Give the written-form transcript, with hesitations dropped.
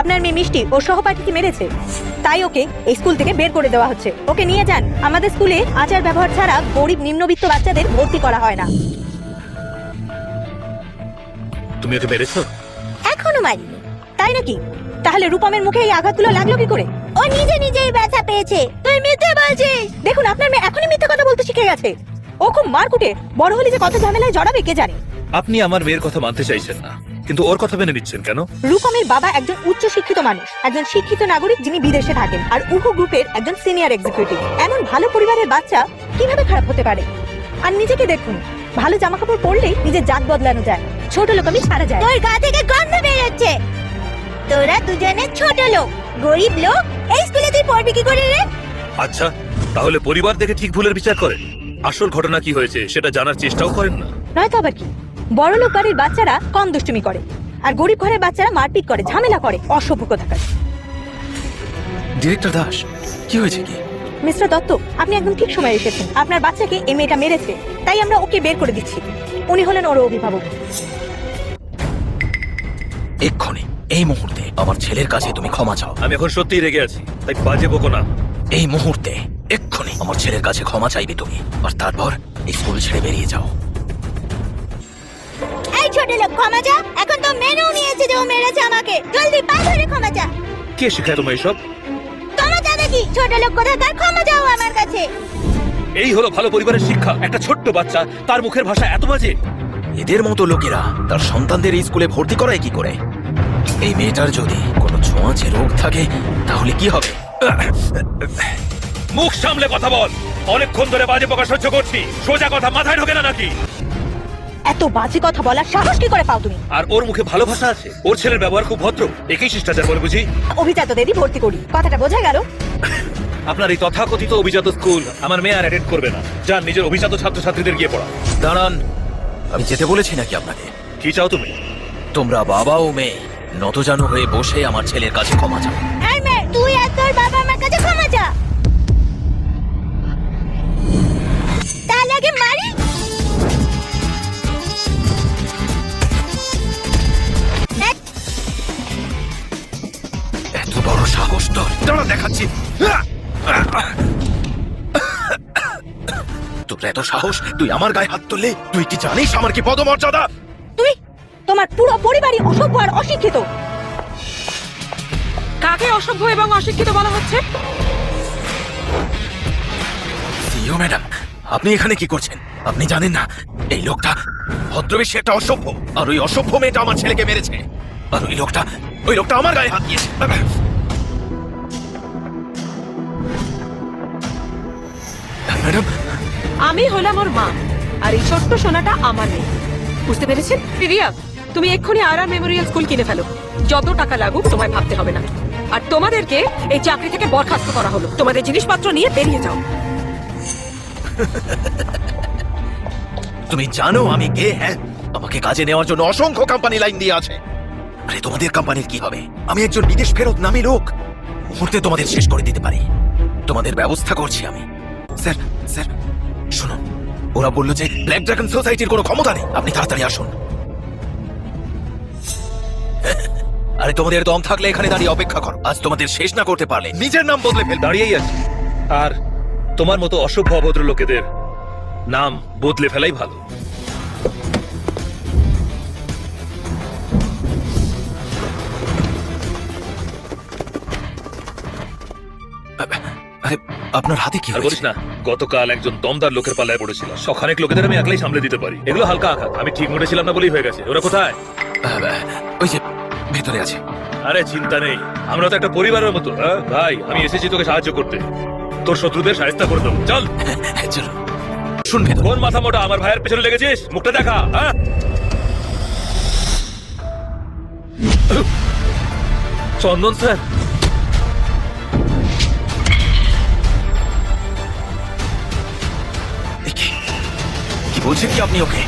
আপনার মেয়ে মিষ্টি ও সহপাঠীকে মেরেছে, তাই ওকে এই স্কুল থেকে বের করে দেওয়া হচ্ছে। ওকে নিয়ে যান। আমাদের স্কুলে আচার ব্যবহার ছাড়া গরিব নিম্নবিত্ত বাচ্চাদের ভর্তি করা হয় না। তুমি ওকে মেরেছো? এখনো মারিনি। তাই নাকি? তাহলে রূপমের মুখে এই আঘাতগুলো লাগলো কি করে? ও নিজে নিজেই ব্যথা পেয়েছে। তুই মিথ্যে বলছিস। দেখুন, আপনার মেয়ে এখনই মিথ্যে কথা বলতে শিখে গেছে। ও খুব মারকুটে, বড় হলে যে কত ঝামেলায় জড়াবে কে জানে। আপনি আমার মেয়ের কথা মানতে চাইছেন না, কিন্তু ওর কথা মেনে নিচ্ছেন কেন? রূপমের বাবা একজন উচ্চ শিক্ষিত মানুষ, একজন শিক্ষিত নাগরিক যিনি বিদেশে থাকেন, আর উহু গ্রুপের একজন সিনিয়র এক্সিকিউটিভ। এমন ভালো পরিবারের বাচ্চা কিভাবে খারাপ হতে পারে? আর নিজেকে দেখুন, ভালো জামা কাপড় পরলেই নিজের জাত বদলানো যায়, ছোট লোক আমি ছাড়া যায়। তোর গা থেকে গন্ধ বের হচ্ছে। তোরা দুজনে ছোট লোক, গরিব লোক। এই স্কুলে তুই পড়বি কি করে রে? আচ্ছা, তাহলে পরিবার দেখে ঠিক ভুলের বিচার করেন, আসল ঘটনা কি হয়েছে সেটা জানার চেষ্টাও করেন না। নয়তো আবার কি? বড় লোক বাড়ির বাচ্চারা কম দুষ্টুমি করে, আর গরিব ঘরের বাচ্চারা মারপিট করে, ঝামেলা করে, অসভ্য কোথাকার। ডিরেক্টর দাস, কি হয়েছে কি? মিস্টার দত্ত, আপনি একদম ঠিক সময় এসেছেন। আপনার বাচ্চাকে এই মেয়েটা মেরেছে, তাই আমরা ওকে বের করে দিচ্ছি। উনি হলেন ওর অভিভাবক। এক্ষুনি, এই মুহূর্তে আমার ছেলের কাছে তুমি ক্ষমা চাও। আমি এখন সত্যিই রেগে আছি, তাই বাজে বকো না। এই মুহূর্তে, এক্ষুনি আমার ছেলের কাছে ক্ষমা চাইবে তুমি, আর তারপর এই স্কুল ছেড়ে বেরিয়ে যাও। এই ছোট লোক, ক্ষমা চা। এখন তো মেনেও নিয়েছে যে ও মেরেছে আমাকে। জলদি পা ধরে ক্ষমা চা। কে শেখায় তোমায় এসব? ক্ষমা চা দেখি, ছোট লোক কোথাকার। ক্ষমা চাও আমার কাছে। এই হলো ভালো পরিবারের শিক্ষা? একটা ছোট্ট বাচ্চা, তার মুখের ভাষা এত বাজে। এদের মতো লোকেরা তার সন্তানদের এই স্কুলে ভর্তি করায় কি করে? এই মেয়েটার যদি কোনো ছোঁয়াচে রোগ থাকে তাহলে কি হবে? মুখ সামলে কথা বল। অনেকক্ষণ ধরে বাজে বকা সহ্য করছি, সোজা কথা মাথায় ঢোকে না নাকি? এত বাজে কথা বলার সাহস কি করে পাও তুমি? আর ওর মুখে ভালো ভাষা আছে? ওর ছেলের ব্যবহার খুব ভদ্র, একেই শিষ্টাচার বলে বুঝি? অভিজাতদেরই ভর্তি করি, কথাটা বোঝা গেল? আপনার এই তথাকথিত অভিজাত স্কুল আমার মেয়ে আর অ্যাটেন্ড করবে না। যান নিজের অভিজাত ছাত্রছাত্রীদের গিয়ে পড়া। দাঁড়ান, আমি যেতে বলেছি নাকি আপনাকে? কি চাও তুমি? তোমরা বাবা ও মেয়ে নতজানু হয়ে বসে আমার ছেলের কাছে ক্ষমা চাও। এই মেয়ে, তুই আর তোর বাবা আমার কাছে ক্ষমা চা। তার আগে মারি। এত বড় সাহস তোর! দাঁড়া, দেখাচ্ছি। তোর এত সাহস, তুই আমার গায়ে হাত তুললে? তুই কি জানিস আমার কি পদমর্যাদা? তুই, তোমার পুরো পরিবারই অসভ্য আর অশিক্ষিত। কাকে অসভ্য এবং অশিক্ষিত বলা হচ্ছে? সিইও ম্যাডাম, আপনি এখানে কি করছেন? আপনি জানেন না এই লোকটা ভদ্রবেশী একটা অসভ্য, আর ওই অসভ্য মেয়েটা আমার ছেলেকে মেরেছে। আর ওই লোকটা আমার গায়ে হাত দিয়েছে। ম্যাডাম, আমি হলাম ওর মা, আর এই ছোট্ট সোনাটা আমার মেয়ে। বুঝতে পেরেছেন? রিয়া, তুমি এক্ষুনি আর মেমোরিয়াল স্কুল কিনে ফেলো। যত টাকা লাগুক তোমায় ভাবতে হবে না। আর তোমাদেরকে এই চাকরি থেকে বরখাস্ত করা হলো। তোমাদের জিনিসপত্র নিয়ে বেরিয়ে যাও। তুমি জানো আমি কে? হ্যাঁ, আমাকে কাজে নেওয়ার জন্য অসংখ্য কোম্পানি লাইন দিয়ে আছে। আরে তোমাদের কোম্পানির কি হবে? আমি একজন বিদেশ ফেরত নামী লোক, মুহূর্তে তোমাদের শেষ করে দিতে পারি। তোমাদের ব্যবস্থা করছি আমি। স্যার, স্যার শুনুন, ওরা বললো যে ব্ল্যাক ড্রাগন সোসাইটির কোনো ক্ষমতা নেই, আপনি তাড়াতাড়ি আসুন। আরে তোমাদের দম থাকলে এখানে দাঁড়িয়ে অপেক্ষা করো। আজ তোমাদের শেষ না করতে পারলে নিজের নাম বদলে ফেল। দাঁড়িয়েই আছি, আর তোমার মতো অসভ্য অভদ্র লোকেদের নাম বদলে ফেলাই ভালো। আরে আপনার হাতে কি আর বলিস হয়েছে? না, গতকাল একজন দমদার লোকের পাল্লায় পড়েছিল। সখানেক লোকেদের আমি একলাই সামলে দিতে পারি। এগুলো হালকা আঘাত, আমি ঠিক মোটে ছিলাম না বলেই হয়ে গেছে। ওরা কোথায়? ওই যে ভেতরে আছে। আরে চিন্তা নেই, আমরা তো একটা পরিবারের মতো। ভাই, আমি এসেছি তোকে সাহায্য করতে। তোর শত্রুদের সাহায্য করে দেবো। চল। চলো, শুন ভেতরে। কোন মাথা মোটা আমার ভাইয়ের পেছনে লেগেছিস? মুখটা দেখা। চন্দন স্যার, কি বলছেন কি আপনি ওকে?